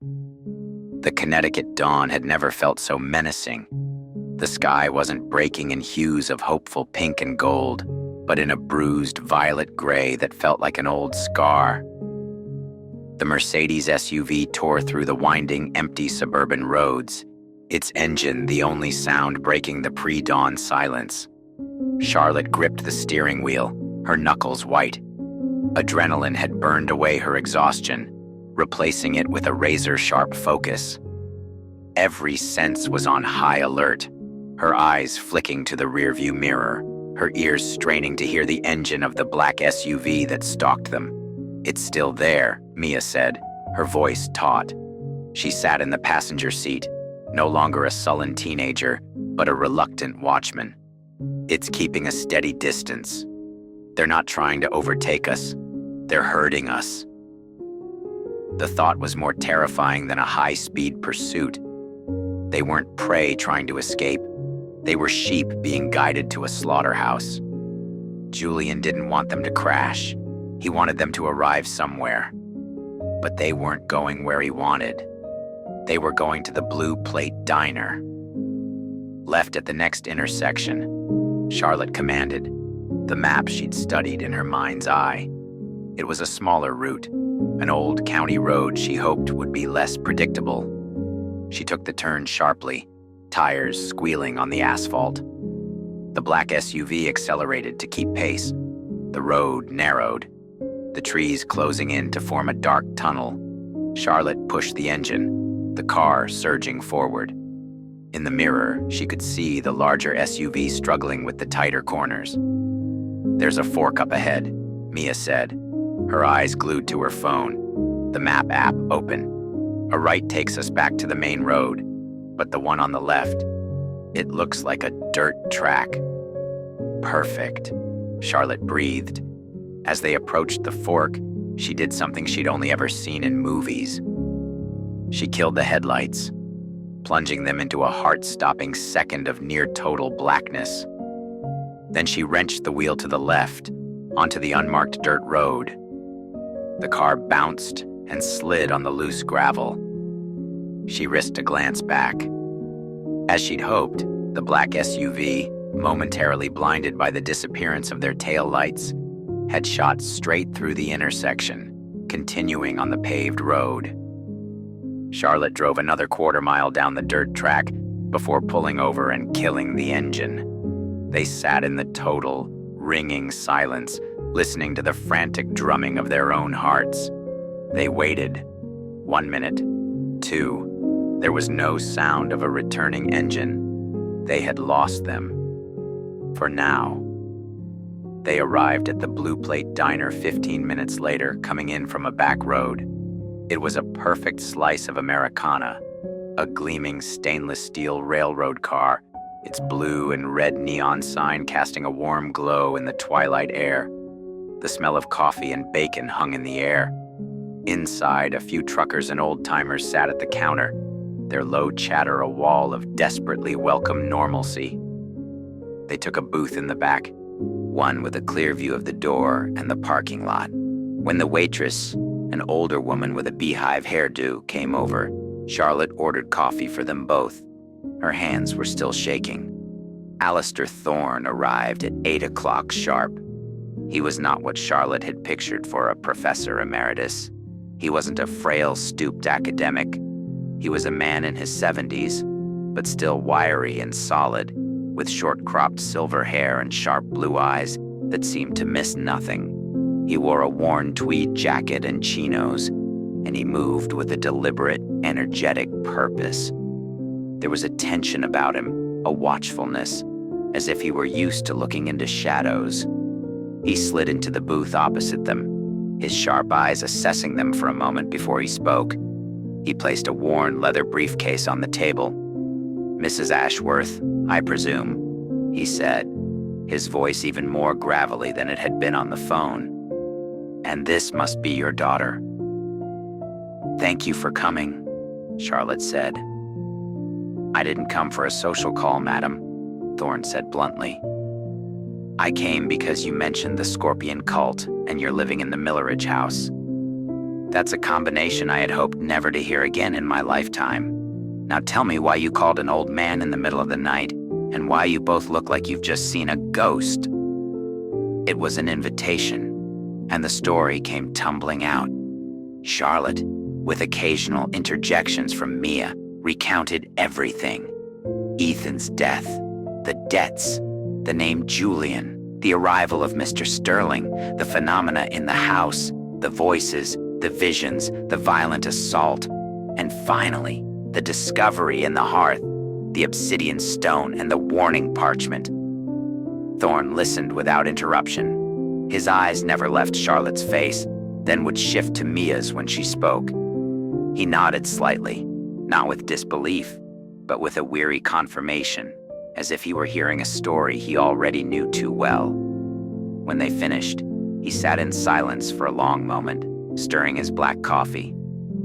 The Connecticut dawn had never felt so menacing. The sky wasn't breaking in hues of hopeful pink and gold, but in a bruised violet gray that felt like an old scar. The Mercedes SUV tore through the winding, empty suburban roads, its engine the only sound breaking the pre-dawn silence. Charlotte gripped the steering wheel, her knuckles white. Adrenaline had burned away her exhaustion, replacing it with a razor-sharp focus. Every sense was on high alert, her eyes flicking to the rearview mirror, her ears straining to hear the engine of the black SUV that stalked them. "It's still there," Mia said, her voice taut. She sat in the passenger seat, no longer a sullen teenager, but a reluctant watchman. "It's keeping a steady distance. They're not trying to overtake us. They're herding us." The thought was more terrifying than a high-speed pursuit. They weren't prey trying to escape. They were sheep being guided to a slaughterhouse. Julian didn't want them to crash. He wanted them to arrive somewhere. But they weren't going where he wanted. They were going to the Blue Plate Diner. Left at the next intersection, Charlotte commanded, the map she'd studied in her mind's eye. It was a smaller route, an old county road she hoped would be less predictable. She took the turn sharply, tires squealing on the asphalt. The black SUV accelerated to keep pace. The road narrowed, the trees closing in to form a dark tunnel. Charlotte pushed the engine, the car surging forward. In the mirror, she could see the larger SUV struggling with the tighter corners. "There's a fork up ahead," Mia said, her eyes glued to her phone, the map app open. "A right takes us back to the main road, but the one on the left, it looks like a dirt track." "Perfect," Charlotte breathed. As they approached the fork, she did something she'd only ever seen in movies. She killed the headlights, plunging them into a heart-stopping second of near-total blackness. Then she wrenched the wheel to the left, onto the unmarked dirt road. The car bounced and slid on the loose gravel. She risked a glance back. As she'd hoped, the black SUV, momentarily blinded by the disappearance of their taillights, had shot straight through the intersection, continuing on the paved road. Charlotte drove another quarter-mile down the dirt track before pulling over and killing the engine. They sat in the total, ringing silence, listening to the frantic drumming of their own hearts. They waited. 1 minute, 2. There was no sound of a returning engine. They had lost them. For now. They arrived at the Blue Plate Diner 15 minutes later, coming in from a back road. It was a perfect slice of Americana, a gleaming stainless steel railroad car, its blue and red neon sign casting a warm glow in the twilight air. The smell of coffee and bacon hung in the air. Inside, a few truckers and old-timers sat at the counter, their low chatter a wall of desperately welcome normalcy. They took a booth in the back, one with a clear view of the door and the parking lot. When the waitress, an older woman with a beehive hairdo, came over, Charlotte ordered coffee for them both. Her hands were still shaking. Alistair Thorne arrived at 8 o'clock sharp. He was not what Charlotte had pictured for a professor emeritus. He wasn't a frail, stooped academic. He was a man in his 70s, but still wiry and solid, with short-cropped silver hair and sharp blue eyes that seemed to miss nothing. He wore a worn tweed jacket and chinos, and he moved with a deliberate, energetic purpose. There was a tension about him, a watchfulness, as if he were used to looking into shadows. He slid into the booth opposite them, his sharp eyes assessing them for a moment before he spoke. He placed a worn leather briefcase on the table. "Mrs. Ashworth, I presume," he said, his voice even more gravelly than it had been on the phone. "And this must be your daughter." "Thank you for coming," Charlotte said. "I didn't come for a social call, madam," Thorne said bluntly. "I came because you mentioned the Scorpion cult and you're living in the Milleridge house." That's a combination I had hoped never to hear again in my lifetime. Now tell me why you called an old man in the middle of the night, and why you both look like you've just seen a ghost." It was an invitation, and the story came tumbling out. Charlotte, with occasional interjections from Mia, recounted everything. Ethan's death, the debts, the name Julian, the arrival of Mr. Sterling, the phenomena in the house, the voices, the visions, the violent assault, and finally, the discovery in the hearth, the obsidian stone and the warning parchment. Thorne listened without interruption. His eyes never left Charlotte's face, then would shift to Mia's when she spoke. He nodded slightly, not with disbelief, but with a weary confirmation, as if he were hearing a story he already knew too well. When they finished, he sat in silence for a long moment, stirring his black coffee.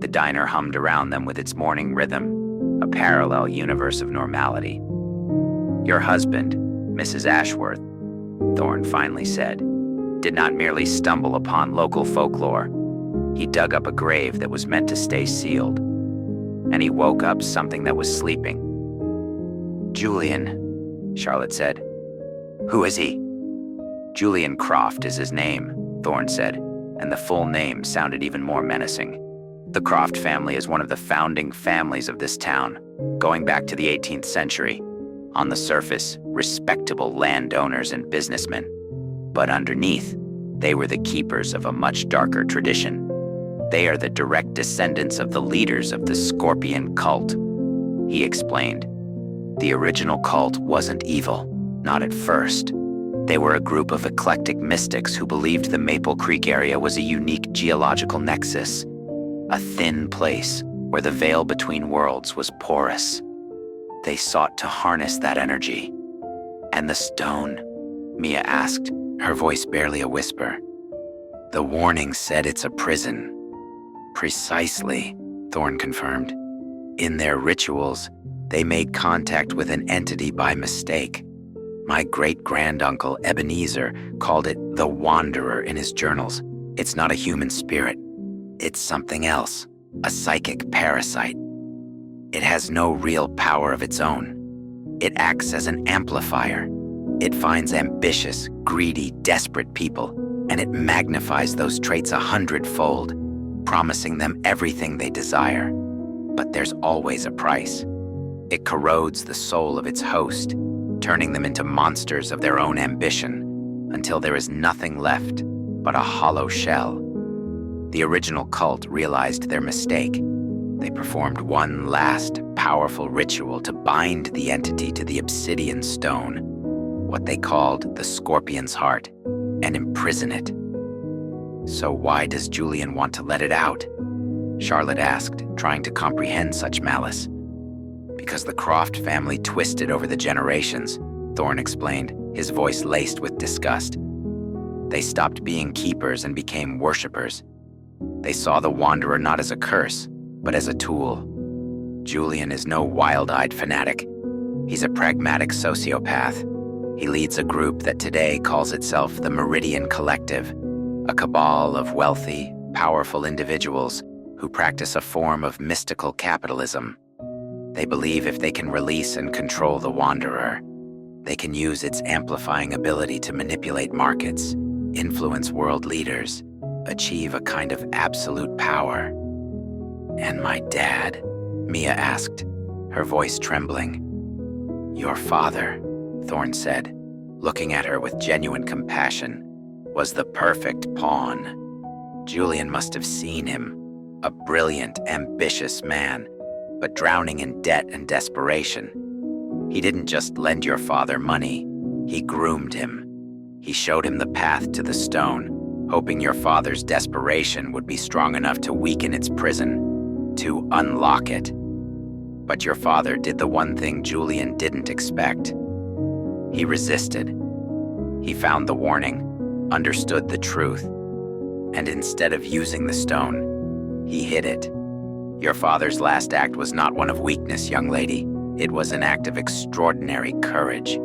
The diner hummed around them with its morning rhythm, a parallel universe of normality. "Your husband, Mrs. Ashworth," Thorne finally said, "did not merely stumble upon local folklore. He dug up a grave that was meant to stay sealed. And he woke up something that was sleeping." "Julian," Charlotte said. "Who is he?" "Julian Croft is his name," Thorne said, and the full name sounded even more menacing. "The Croft family is one of the founding families of this town, going back to the 18th century. On the surface, respectable landowners and businessmen. But underneath, they were the keepers of a much darker tradition. They are the direct descendants of the leaders of the Scorpion cult," he explained. "The original cult wasn't evil, not at first. They were a group of eclectic mystics who believed the Maple Creek area was a unique geological nexus, a thin place where the veil between worlds was porous. They sought to harness that energy. And the stone?" Mia asked, her voice barely a whisper. "The warning said it's a prison." "Precisely," Thorne confirmed. "In their rituals, they made contact with an entity by mistake. My great-granduncle Ebenezer called it the Wanderer in his journals. It's not a human spirit. It's something else, a psychic parasite. It has no real power of its own. It acts as an amplifier. It finds ambitious, greedy, desperate people, and it magnifies those traits 100-fold, promising them everything they desire. But there's always a price. It corrodes the soul of its host, turning them into monsters of their own ambition, until there is nothing left but a hollow shell. The original cult realized their mistake. They performed one last, powerful ritual to bind the entity to the obsidian stone, what they called the Scorpion's heart, and imprison it. So why does Julian want to let it out?" Charlotte asked, trying to comprehend such malice. "Because the Croft family twisted over the generations," Thorne explained, his voice laced with disgust. "They stopped being keepers and became worshippers. They saw the Wanderer not as a curse, but as a tool. Julian is no wild-eyed fanatic. He's a pragmatic sociopath. He leads a group that today calls itself the Meridian Collective, a cabal of wealthy, powerful individuals who practice a form of mystical capitalism. They believe if they can release and control the Wanderer, they can use its amplifying ability to manipulate markets, influence world leaders, achieve a kind of absolute power." "And my dad?" Mia asked, her voice trembling. "Your father," Thorne said, looking at her with genuine compassion, "was the perfect pawn. Julian must have seen him, a brilliant, ambitious man, but drowning in debt and desperation. He didn't just lend your father money, he groomed him. He showed him the path to the stone, hoping your father's desperation would be strong enough to weaken its prison, to unlock it. But your father did the one thing Julian didn't expect. He resisted. He found the warning, understood the truth, and instead of using the stone, he hid it. Your father's last act was not one of weakness, young lady. It was an act of extraordinary courage."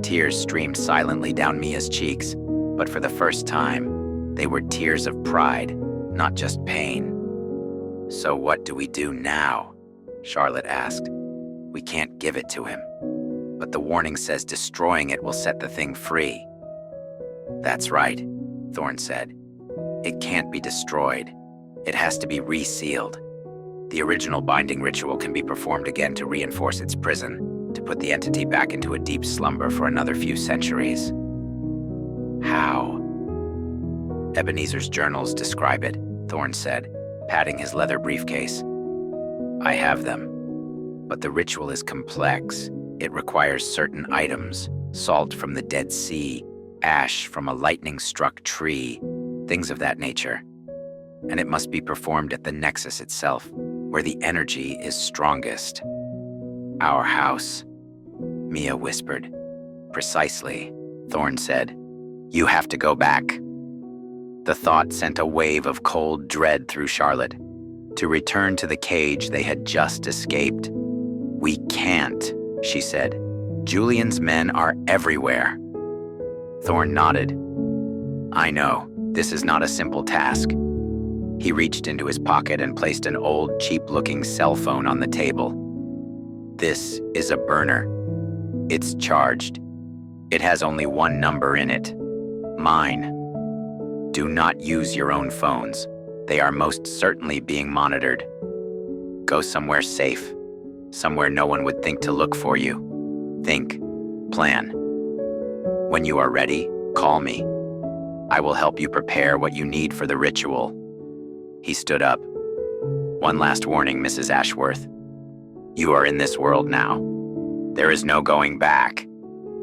Tears streamed silently down Mia's cheeks, but for the first time, they were tears of pride, not just pain. "So what do we do now?" Charlotte asked. "We can't give it to him. But the warning says destroying it will set the thing free." "That's right," Thorne said. "It can't be destroyed. It has to be resealed. The original binding ritual can be performed again to reinforce its prison, to put the entity back into a deep slumber for another few centuries." "How?" "Ebenezer's journals describe it," Thorne said, patting his leather briefcase. "I have them. But the ritual is complex. It requires certain items: salt from the Dead Sea, ash from a lightning-struck tree, things of that nature. And it must be performed at the nexus itself, where the energy is strongest." "Our house," Mia whispered. "Precisely," Thorne said. "You have to go back." The thought sent a wave of cold dread through Charlotte. To return to the cage they had just escaped. "We can't," she said. "Julian's men are everywhere." Thorne nodded. "I know, this is not a simple task." He reached into his pocket and placed an old, cheap-looking cell phone on the table. "This is a burner. It's charged. It has only one number in it. Mine. Do not use your own phones. They are most certainly being monitored. Go somewhere safe, somewhere no one would think to look for you. Think. Plan. When you are ready, call me. I will help you prepare what you need for the ritual." He stood up. "One last warning, Mrs. Ashworth. You are in this world now. There is no going back.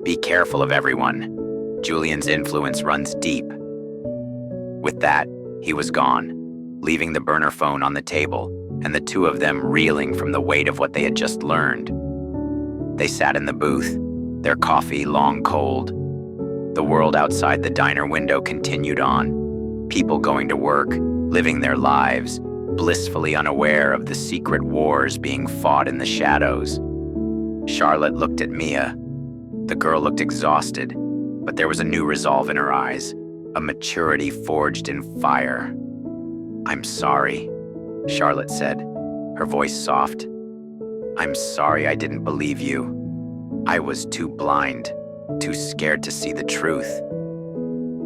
Be careful of everyone. Julian's influence runs deep." With that, he was gone, leaving the burner phone on the table, and the two of them reeling from the weight of what they had just learned. They sat in the booth, their coffee long cold. The world outside the diner window continued on, people going to work, living their lives, blissfully unaware of the secret wars being fought in the shadows. Charlotte looked at Mia. The girl looked exhausted, but there was a new resolve in her eyes, a maturity forged in fire. "I'm sorry," Charlotte said, her voice soft. "I'm sorry I didn't believe you. I was too blind, too scared to see the truth."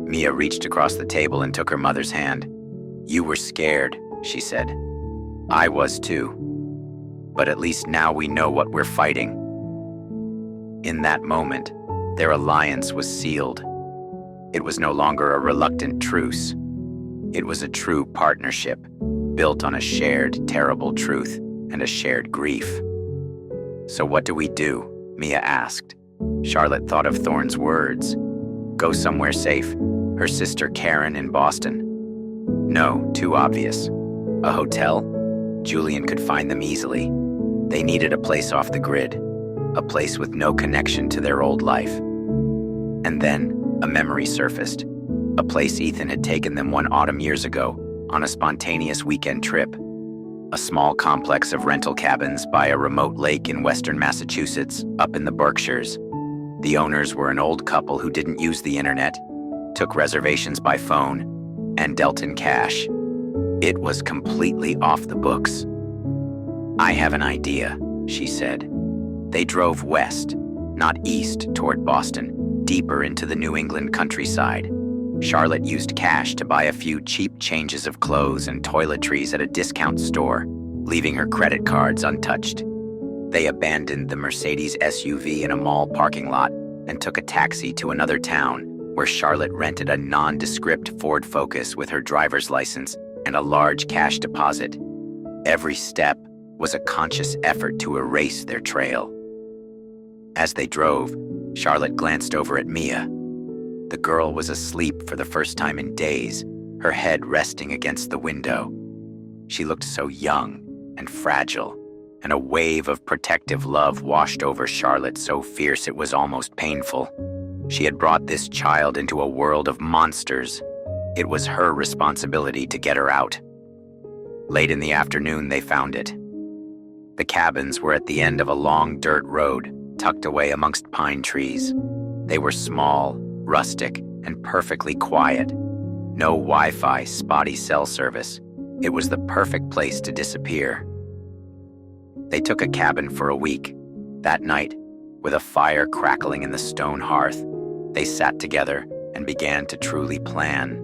Mia reached across the table and took her mother's hand. "You were scared," she said. "I was too. But at least now we know what we're fighting." In that moment, their alliance was sealed. It was no longer a reluctant truce. It was a true partnership, built on a shared terrible truth and a shared grief. "So what do we do?" Mia asked. Charlotte thought of Thorne's words. Go somewhere safe. Her sister Karen in Boston. No, too obvious. A hotel? Julian could find them easily. They needed a place off the grid, a place with no connection to their old life. And then a memory surfaced, a place Ethan had taken them one autumn years ago on a spontaneous weekend trip. A small complex of rental cabins by a remote lake in western Massachusetts, up in the Berkshires. The owners were an old couple who didn't use the internet, took reservations by phone, and dealt in cash. It was completely off the books. "I have an idea," she said. They drove west, not east toward Boston, deeper into the New England countryside. Charlotte used cash to buy a few cheap changes of clothes and toiletries at a discount store, leaving her credit cards untouched. They abandoned the Mercedes SUV in a mall parking lot and took a taxi to another town where Charlotte rented a nondescript Ford Focus with her driver's license and a large cash deposit. Every step was a conscious effort to erase their trail. As they drove, Charlotte glanced over at Mia. The girl was asleep for the first time in days, her head resting against the window. She looked so young and fragile, and a wave of protective love washed over Charlotte so fierce it was almost painful. She had brought this child into a world of monsters. It was her responsibility to get her out. Late in the afternoon, they found it. The cabins were at the end of a long dirt road, tucked away amongst pine trees. They were small, rustic, and perfectly quiet. No Wi-Fi, spotty cell service. It was the perfect place to disappear. They took a cabin for a week. That night, with a fire crackling in the stone hearth, they sat together and began to truly plan.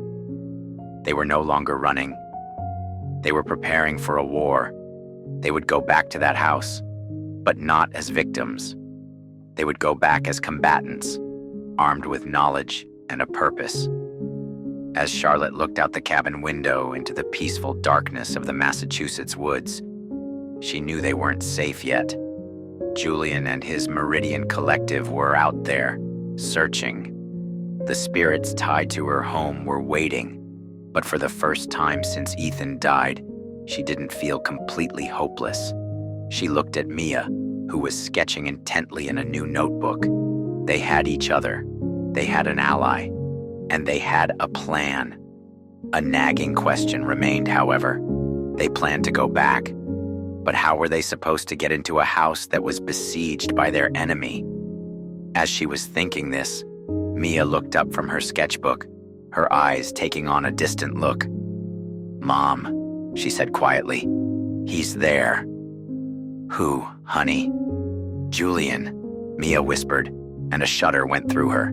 They were no longer running. They were preparing for a war. They would go back to that house, but not as victims. They would go back as combatants, armed with knowledge and a purpose. As Charlotte looked out the cabin window into the peaceful darkness of the Massachusetts woods, she knew they weren't safe yet. Julian and his Meridian Collective were out there, searching. The spirits tied to her home were waiting, but for the first time since Ethan died, she didn't feel completely hopeless. She looked at Mia, who was sketching intently in a new notebook. They had each other, they had an ally, and they had a plan. A nagging question remained, however. They planned to go back, but how were they supposed to get into a house that was besieged by their enemy? As she was thinking this, Mia looked up from her sketchbook, her eyes taking on a distant look. "Mom," she said quietly, "he's there." "Who, honey?" "Julian," Mia whispered, and a shudder went through her.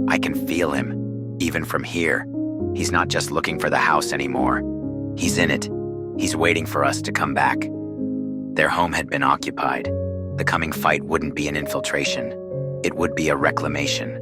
"I can feel him, even from here. He's not just looking for the house anymore. He's in it. He's waiting for us to come back." Their home had been occupied. The coming fight wouldn't be an infiltration. It would be a reclamation.